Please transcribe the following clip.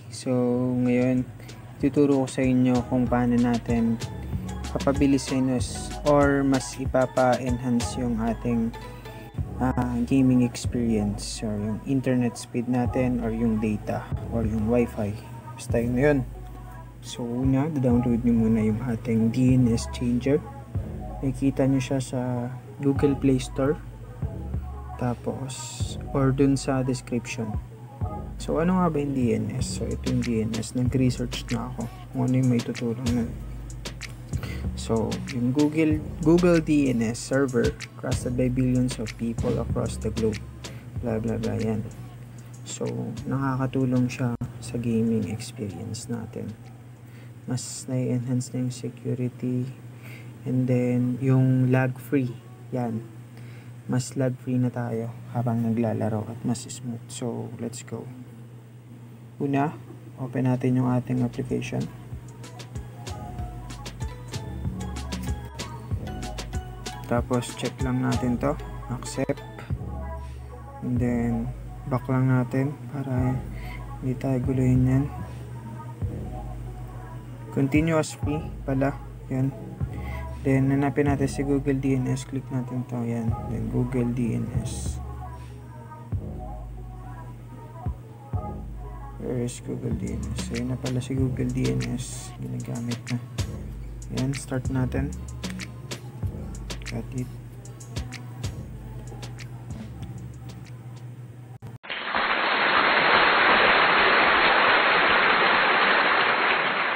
So, ngayon, tuturo ko sa inyo kung paano natin papabilisin or mas ipapa-enhance yung ating gaming experience or yung internet speed natin or yung data or yung wifi. Basta yun. So, una, download nyo muna yung ating DNS changer. Nakikita nyo siya sa Google Play Store. Tapos, or dun sa description. So, ano nga ba yung DNS? So, ito yung DNS. Nag-research na ako kung ano yung may tutulong nun. So, yung Google DNS server trusted by billions of people across the globe. Blah, blah, blah, yan. So, nakakatulong siya sa gaming experience natin. Mas na-enhance na yung security. And then, yung lag-free. Yan. Mas lag-free na tayo habang naglalaro at mas smooth. So, let's go. Una, open natin yung ating application. Tapos, check lang natin to. Accept. And then, back lang natin para hindi tayo guluhin yan. Continuous free pala. Yan. Then, hanapin natin si Google DNS. Click natin to. Yan. Then, Google DNS. Where is Google DNS? So, yun na pala si Google DNS. Ginagamit na. Yan. Start natin. Got it.